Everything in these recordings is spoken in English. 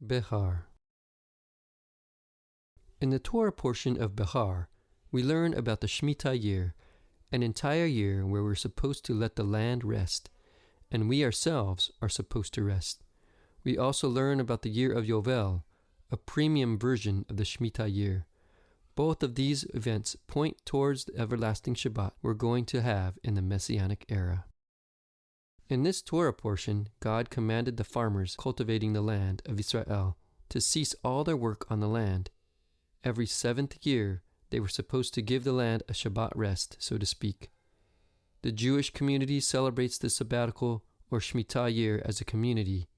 Behar. In the Torah portion of Behar, we learn about the Shmita year, an entire year where we're supposed to let the land rest, and we ourselves are supposed to rest. We also learn about the year of Yovel, a premium version of the Shmita year. Both of these events point towards the everlasting Shabbat we're going to have in the Messianic Era. In this Torah portion, God commanded the farmers cultivating the land of Israel to cease all their work on the land. Every seventh year, they were supposed to give the land a Shabbat rest, so to speak. The Jewish community celebrates the sabbatical or Shmita year as a community,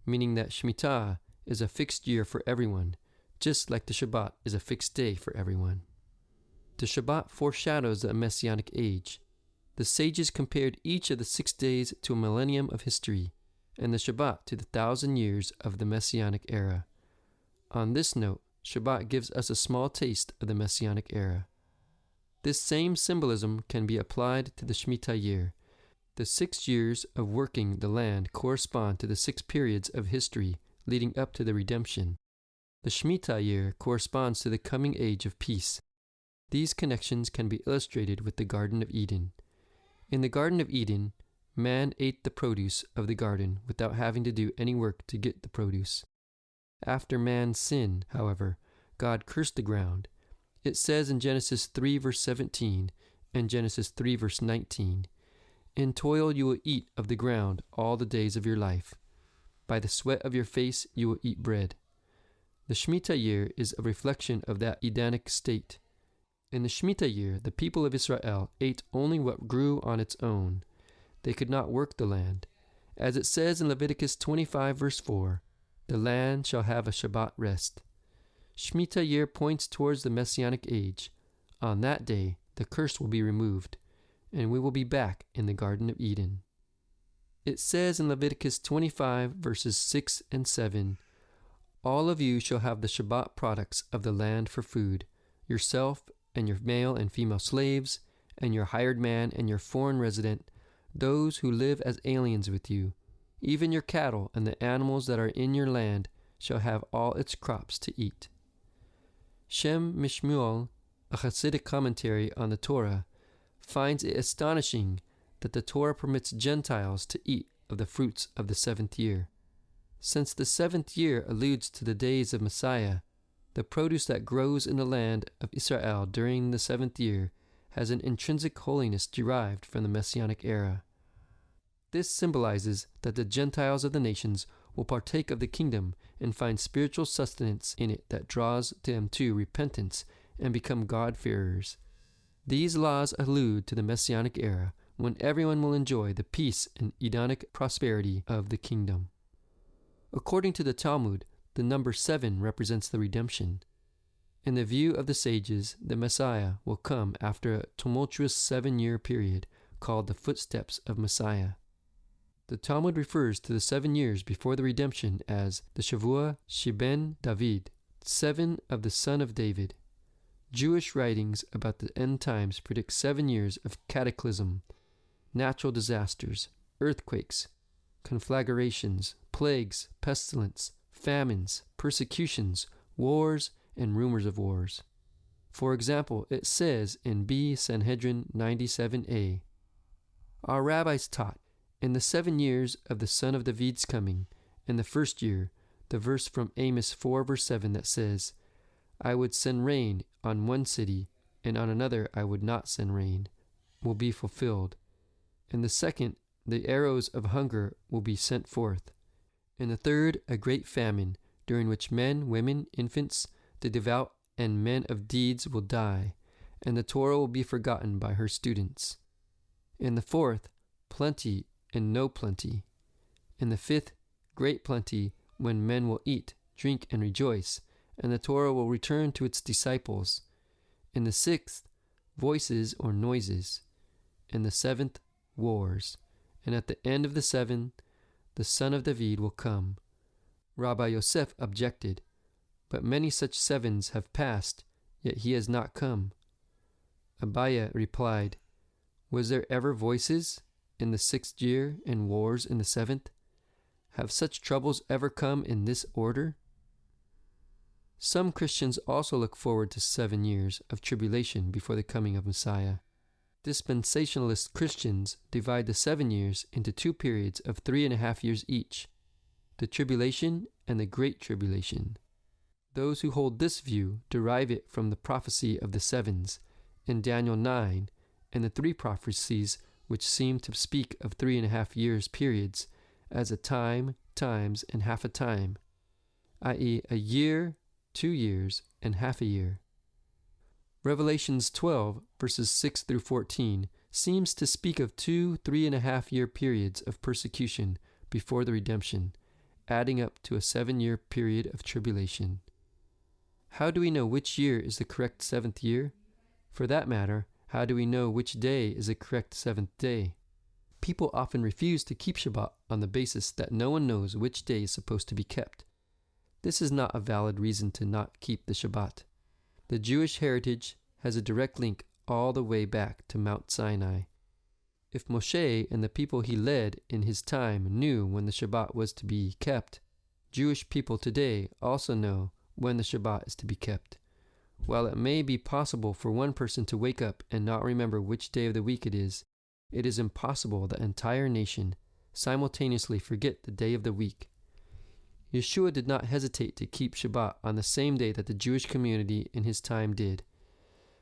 meaning that Shmita is a fixed year for everyone, just like the Shabbat is a fixed day for everyone. The Shabbat foreshadows the Messianic Age. The sages compared each of the 6 days to a millennium of history, and the Shabbat to the 1,000 years of the Messianic Era. On this note, Shabbat gives us a small taste of the Messianic Era. This same symbolism can be applied to the Shmita year. The 6 years of working the land correspond to the 6 periods of history leading up to the redemption. The Shmita year corresponds to the coming age of peace. These connections can be illustrated with the Garden of Eden. In the Garden of Eden, man ate the produce of the garden without having to do any work to get the produce. After man's sin, however, God cursed the ground. It says in Genesis 3 verse 17 and Genesis 3 verse 19, "In toil you will eat of the ground all the days of your life. By the sweat of your face you will eat bread." The Shmita year is a reflection of that Edenic state. In the Shmita year, the people of Israel ate only what grew on its own. They could not work the land. As it says in Leviticus 25 verse 4, "The land shall have a Shabbat rest." Shmita year points towards the Messianic Age. On that day, the curse will be removed, and we will be back in the Garden of Eden. It says in Leviticus 25 verses 6 and 7, "All of you shall have the Shabbat products of the land for food, yourself and your male and female slaves, and your hired man and your foreign resident, those who live as aliens with you. Even your cattle and the animals that are in your land shall have all its crops to eat." Shem Mishmuel, a Hasidic commentary on the Torah, finds it astonishing that the Torah permits Gentiles to eat of the fruits of the 7th year. Since the 7th year alludes to the days of Messiah, the produce that grows in the land of Israel during the 7th year has an intrinsic holiness derived from the Messianic Era. This symbolizes that the Gentiles of the nations will partake of the kingdom and find spiritual sustenance in it that draws them to repentance and become God-fearers. These laws allude to the Messianic Era, when everyone will enjoy the peace and Edenic prosperity of the kingdom. According to the Talmud, the number 7 represents the redemption. In the view of the sages, the Messiah will come after a tumultuous 7-year period called the footsteps of Messiah. The Talmud refers to the 7 years before the redemption as the Shavua Sheben David, 7 of the son of David. Jewish writings about the end times predict 7 years of cataclysm, natural disasters, earthquakes, conflagrations, plagues, pestilence, famines, persecutions, wars, and rumors of wars. For example, it says in B. Sanhedrin 97a, "Our rabbis taught, in the 7 years of the son of David's coming, in the first year," the verse from Amos 4 verse 7 that says, "I would send rain on one city, and on another I would not send rain," will be fulfilled. In the second, the arrows of hunger will be sent forth. In the third, a great famine, during which men, women, infants, the devout, and men of deeds will die, and the Torah will be forgotten by her students. In the fourth, plenty and no plenty. In the fifth, great plenty, when men will eat, drink, and rejoice, and the Torah will return to its disciples. In the sixth, voices or noises. In the seventh, wars. And at the end of the 7, the son of David will come. Rabbi Yosef objected, "But many such 7s have passed, yet he has not come." Abaye replied, "Was there ever voices in the 6th year and wars in the 7th? Have such troubles ever come in this order?" Some Christians also look forward to 7 years of tribulation before the coming of Messiah. Dispensationalist Christians divide the 7 years into 2 periods of 3.5 years each, the tribulation and the Great Tribulation. Those who hold this view derive it from the prophecy of the sevens in Daniel 9 and the 3 prophecies which seem to speak of 3.5 years periods as a time, times, and half a time, i.e. a year, 2 years, and half a year. Revelations 12, verses 6 through 14, seems to speak of 2 3.5-year periods of persecution before the redemption, adding up to a 7-year period of tribulation. How do we know which year is the correct 7th year? For that matter, how do we know which day is the correct 7th day? People often refuse to keep Shabbat on the basis that no one knows which day is supposed to be kept. This is not a valid reason to not keep the Shabbat. The Jewish heritage has a direct link all the way back to Mount Sinai. If Moshe and the people he led in his time knew when the Shabbat was to be kept, Jewish people today also know when the Shabbat is to be kept. While it may be possible for one person to wake up and not remember which day of the week it is impossible the entire nation simultaneously forget the day of the week. Yeshua did not hesitate to keep Shabbat on the same day that the Jewish community in his time did.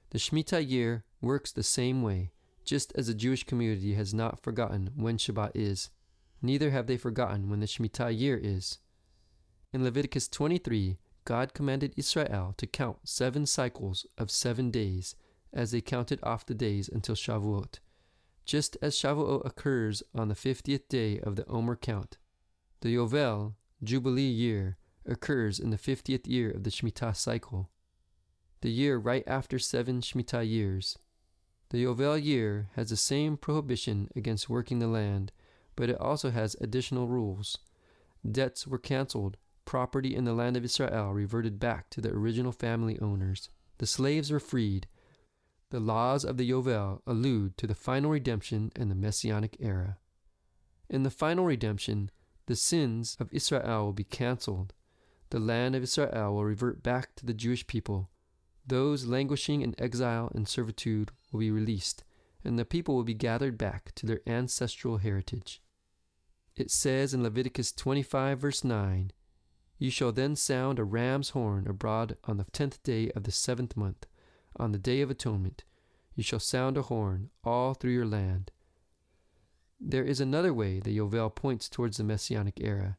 The Shmita year works the same way, just as the Jewish community has not forgotten when Shabbat is. Neither have they forgotten when the Shmita year is. In Leviticus 23, God commanded Israel to count 7 cycles of 7 days as they counted off the days until Shavuot, just as Shavuot occurs on the 50th day of the Omer count. The Yovel, Jubilee year, occurs in the 50th year of the Shmita cycle, the year right after 7 Shmita years. The Yovel year has the same prohibition against working the land, but it also has additional rules. Debts were canceled, property in the land of Israel reverted back to the original family owners, the slaves were freed. The laws of the Yovel allude to the final redemption and the Messianic Era. In the final redemption, the sins of Israel will be canceled. The land of Israel will revert back to the Jewish people. Those languishing in exile and servitude will be released, and the people will be gathered back to their ancestral heritage. It says in Leviticus 25, verse 9, "You shall then sound a ram's horn abroad on the 10th day of the 7th month. On the day of atonement, you shall sound a horn all through your land." There is another way the Yovel points towards the Messianic Era.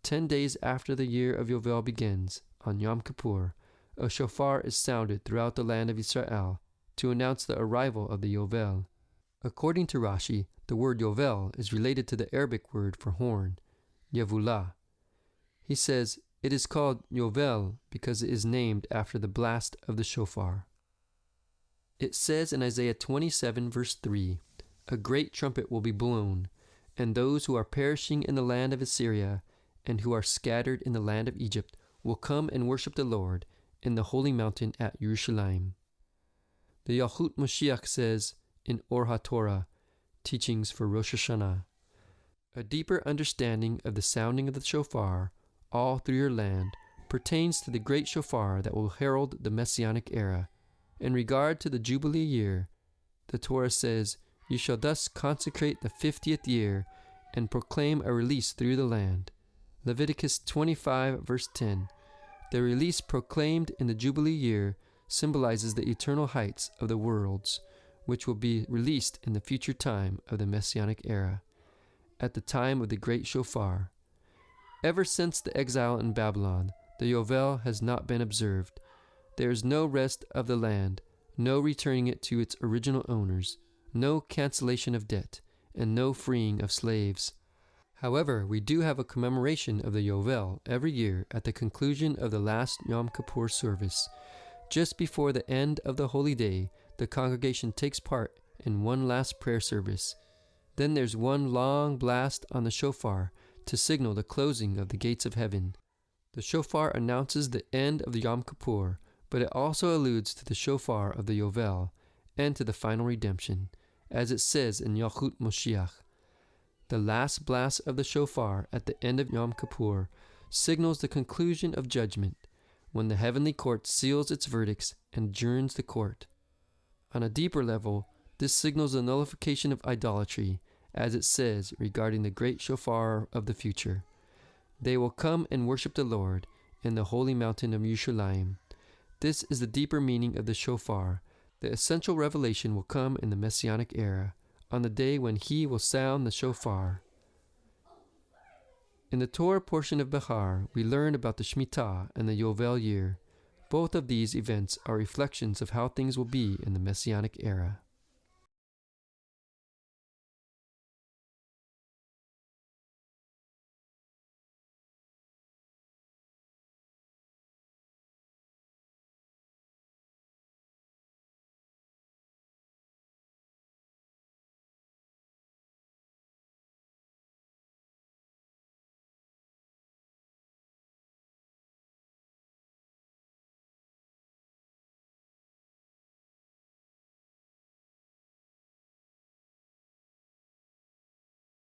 10 days after the year of Yovel begins, on Yom Kippur, a shofar is sounded throughout the land of Israel to announce the arrival of the Yovel. According to Rashi, the word Yovel is related to the Arabic word for horn, Yevulah. He says it is called Yovel because it is named after the blast of the shofar. It says in Isaiah 27, verse 3, "A great trumpet will be blown, and those who are perishing in the land of Assyria and who are scattered in the land of Egypt will come and worship the Lord in the holy mountain at Jerusalem." The Yahut Moshiach says in Or HaTorah, Teachings for Rosh Hashanah, "A deeper understanding of the sounding of the shofar all through your land pertains to the great shofar that will herald the Messianic Era. In regard to the Jubilee year, the Torah says, 'You shall thus consecrate the 50th year and proclaim a release through the land.' Leviticus 25, verse 10. The release proclaimed in the Jubilee year symbolizes the eternal heights of the worlds, which will be released in the future time of the Messianic Era, at the time of the great shofar. Ever since the exile in Babylon, the Yovel has not been observed. There is no rest of the land, no returning it to its original owners, no cancellation of debt, and no freeing of slaves. However, we do have a commemoration of the Yovel every year at the conclusion of the last Yom Kippur service. Just before the end of the holy day, the congregation takes part in one last prayer service. Then there's one long blast on the shofar to signal the closing of the gates of heaven. The shofar announces the end of the Yom Kippur, but it also alludes to the shofar of the Yovel and to the final redemption, as it says in Yahut Moshiach. The last blast of the shofar at the end of Yom Kippur signals the conclusion of judgment. when the heavenly court seals its verdicts and adjourns the court. On a deeper level, this signals the nullification of idolatry, as it says regarding the great shofar of the future. They will come and worship the Lord in the holy mountain of Yerushalayim. This is the deeper meaning of the shofar. The essential revelation will come in the Messianic era, on the day when he will sound the shofar. In the Torah portion of Behar, we learn about the Shmita and the Yovel year. Both of these events are reflections of how things will be in the Messianic era.